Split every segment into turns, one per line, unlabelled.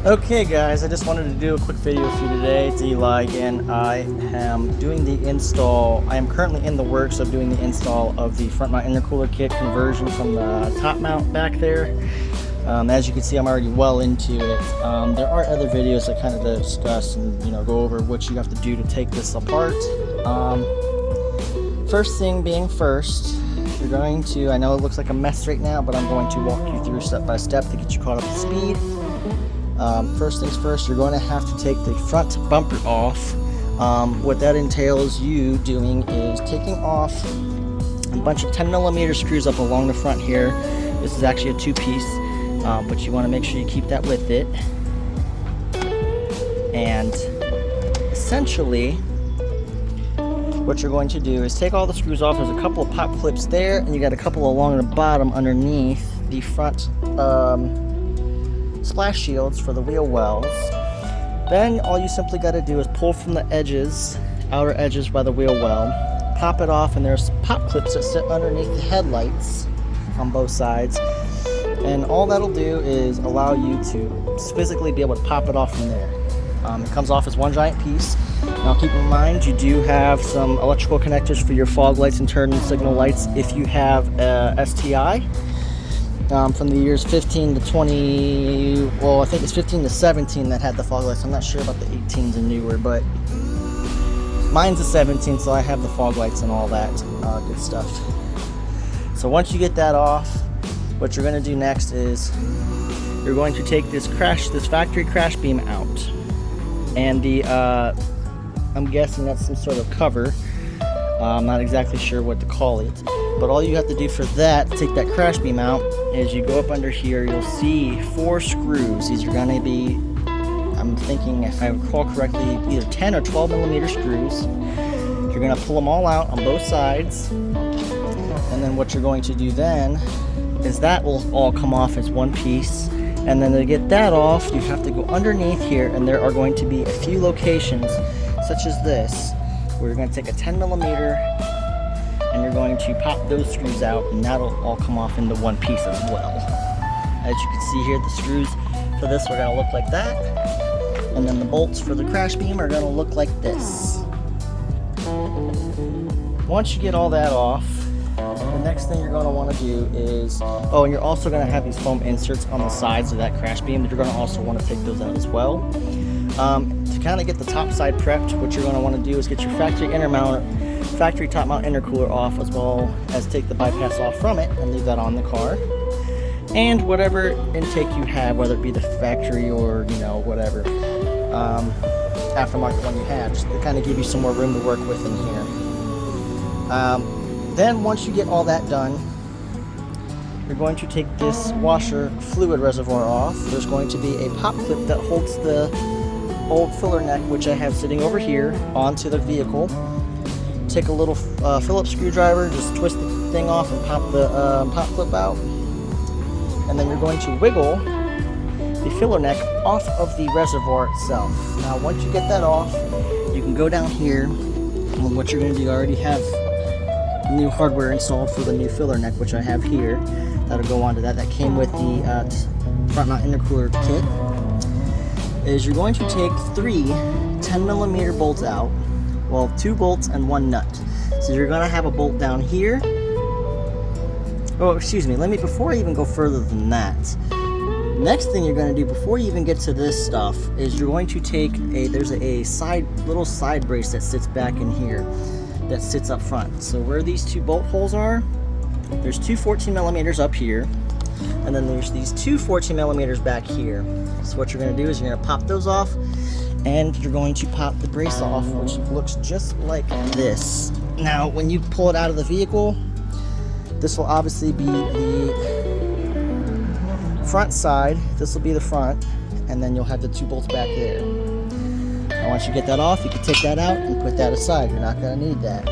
Okay guys, I just wanted to do a quick video for you today. It's Eli again. I am doing the install. I am currently in the works of doing the install of the front mount intercooler kit conversion from the top mount back there. As you can see, I'm already well into it. There are other videos that kind of discuss and go over what you have to do to take this apart. First thing being first, you're going to, I know it looks like a mess right now, but I'm going to walk you through step by step to get you caught up to speed. First things first, you're going to have to take the front bumper off. What that entails you doing is taking off a bunch of 10mm screws up along the front here. This is actually a two-piece, but you want to make sure you keep that with it. And essentially, what you're going to do is take all the screws off. There's a couple of pop clips there, and you got a couple along the bottom underneath the front splash shields for the wheel wells. Then all you simply got to do is pull from the edges, outer edges by the wheel well, pop it off, and there's pop clips that sit underneath the headlights on both sides. And all that'll do is allow you to physically be able to pop it off from there. It comes off as one giant piece. Now keep in mind, you do have some electrical connectors for your fog lights and turn signal lights if you have STI. From the years 15 to 20, well I think it's 15 to 17 that had the fog lights. I'm not sure about the 18s and newer, but mine's a 17, so I have the fog lights and all that good stuff. So once you get that off, what you're going to do next is you're going to take this factory crash beam out, and the I'm guessing that's some sort of cover. I'm not exactly sure what to call it, but all you have to do for that, to take that crash beam out, is you go up under here, you'll see 4 screws. These are going to be, I'm thinking if I recall correctly, either 10 or 12mm screws. You're going to pull them all out on both sides, and then what you're going to do then is that will all come off as one piece. And then to get that off, you have to go underneath here, and there are going to be a few locations such as this, where you're going to take a 10mm and you're going to pop those screws out, and that'll all come off into one piece as well. As you can see here, the screws for this are going to look like that, and then the bolts for the crash beam are going to look like this. Once you get all that off, the next thing you're going to want to do is, oh, and you're also going to have these foam inserts on the sides of that crash beam, but you're going to also want to take those out as well. To kind of get the top side prepped, what you're going to want to do is get your factory top mount intercooler off, as well as take the bypass off from it and leave that on the car. And whatever intake you have, whether it be the factory or whatever aftermarket one you have, just to kind of give you some more room to work with in here. Then once you get all that done, you're going to take this washer fluid reservoir off. There's going to be a pop clip that holds the old filler neck, which I have sitting over here, onto the vehicle. Take a little Phillips screwdriver, just twist the thing off and pop the pop clip out. And then you're going to wiggle the filler neck off of the reservoir itself. Now once you get that off, you can go down here, and what you're going to do, I already have new hardware installed for the new filler neck, which I have here. That'll go onto that. That came with the front mount intercooler kit. Is you're going to take 3 10mm bolts out. Well, 2 bolts and 1 nut. So you're going to have a bolt down here. Oh, excuse me. Before I even go further than that, next thing you're going to do before you even get to this stuff is you're going to take there's a little side brace that sits back in here, that sits up front. So where these 2 bolt holes are, there's 2 14mm up here, and then there's these 2 14mm back here. So what you're going to do is you're going to pop those off, and you're going to pop the brace off, which looks just like this. Now when you pull it out of the vehicle, this will obviously be the front side. This will be the front, and then you'll have the 2 bolts back there. Now once you get that off, you can take that out and put that aside. You're not going to need that.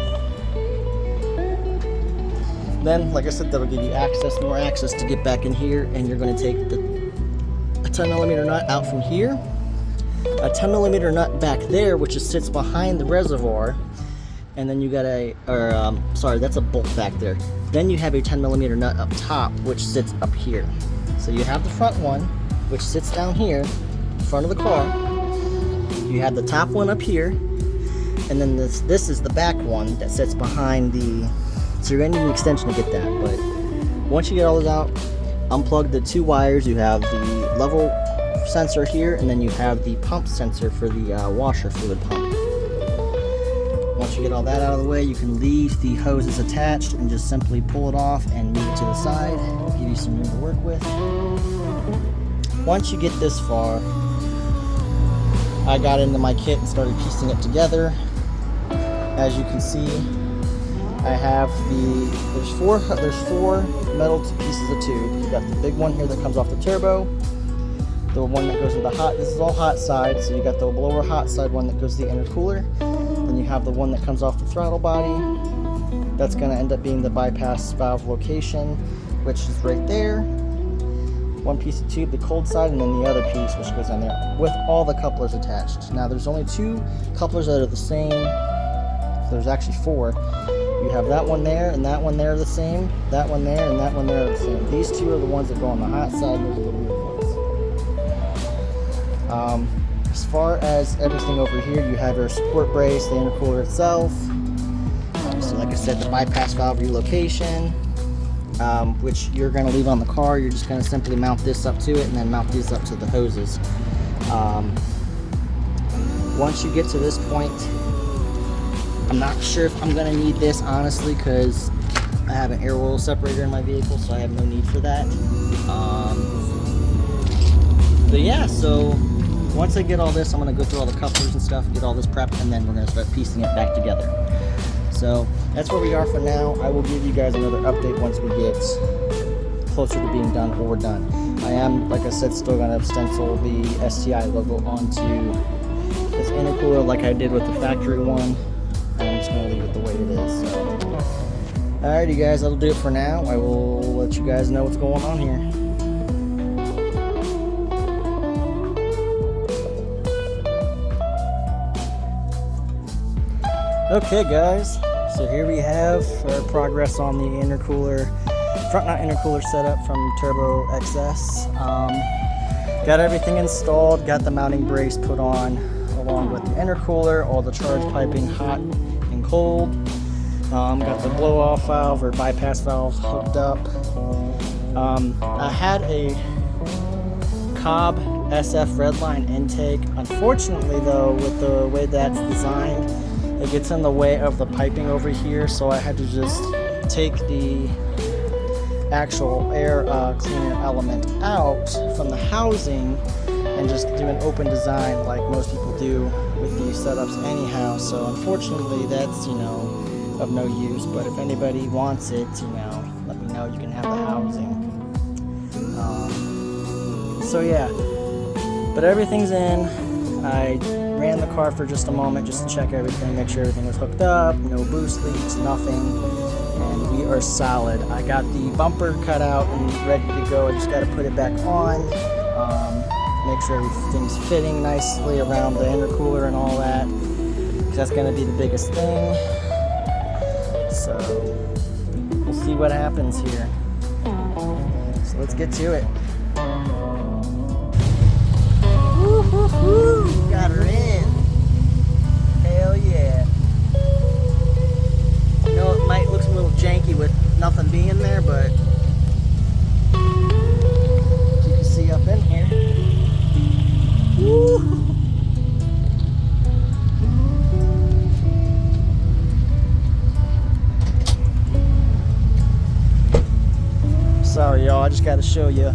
Then, like I said, that'll give you more access to get back in here, and you're going to take a 10mm nut out from here, a 10mm nut back there, which sits behind the reservoir, and then you got that's a bolt back there. Then you have a 10mm nut up top, which sits up here. So you have the front one, which sits down here, front of the car. You have the top one up here, and then this is the back one that sits behind the, so you're gonna need an extension to get that. But once you get all this out, unplug the 2 wires. You have the level sensor here, and then you have the pump sensor for the washer fluid pump. Once you get all that out of the way, you can leave the hoses attached and just simply pull it off and move it to the side. Give you some room to work with. Once you get this far, I got into my kit and started piecing it together. As you can see, I have there's four metal pieces of tube. You got the big one here that comes off the turbo, the one that goes to the hot, this is all hot side, so you got the lower hot side one that goes to the intercooler. Then you have the one that comes off the throttle body. That's going to end up being the bypass valve location, which is right there. One piece of tube, the cold side, and then the other piece which goes on there with all the couplers attached. Now there's only 2 couplers that are the same. So there's actually 4. You have that one there and that one there are the same, that one there and that one there are the same. These 2 are the ones that go on the hot side, those are the weird ones. As far as everything over here, you have your support brace, the intercooler itself. So like I said, the bypass valve relocation, which you're going to leave on the car. You're just going to simply mount this up to it and then mount these up to the hoses. Once you get to this point, I'm not sure if I'm going to need this, honestly, because I have an air oil separator in my vehicle, so I have no need for that. But yeah, so once I get all this, I'm going to go through all the couplers and stuff, get all this prepped, and then we're going to start piecing it back together. So that's where we are for now. I will give you guys another update once we get closer to being done or done. I am, like I said, still going to stencil the STI logo onto this intercooler like I did with the factory one. I'm just going to leave it the way it is. So. Alrighty guys, that'll do it for now. I will let you guys know what's going on here. Okay guys, so here we have our progress on the intercooler, front mount intercooler setup from TurboXS. Got everything installed, got the mounting brace put on along with the intercooler, all the charge piping hot and cold. Got the blow off valve or bypass valve hooked up. I had a Cobb SF Redline intake. Unfortunately though, with the way that's designed, it gets in the way of the piping over here, so I had to just take the actual air cleaner element out from the housing and just do an open design like most people do with these setups anyhow. So unfortunately that's, of no use, but if anybody wants it, let me know. You can have the housing. So yeah, but everything's in. I ran the car for just a moment just to check everything, make sure everything was hooked up, no boost leaks, nothing, and we are solid. I got the bumper cut out and ready to go. I just got to put it back on, make sure everything's fitting nicely around the intercooler and all that, because that's going to be the biggest thing. So we'll see what happens here. So let's get to it. Woo-hoo-hoo! Got her in. Hell yeah. I know it might look a little janky with nothing being there, but you can see up in here. Woo! Sorry y'all, I just got to show you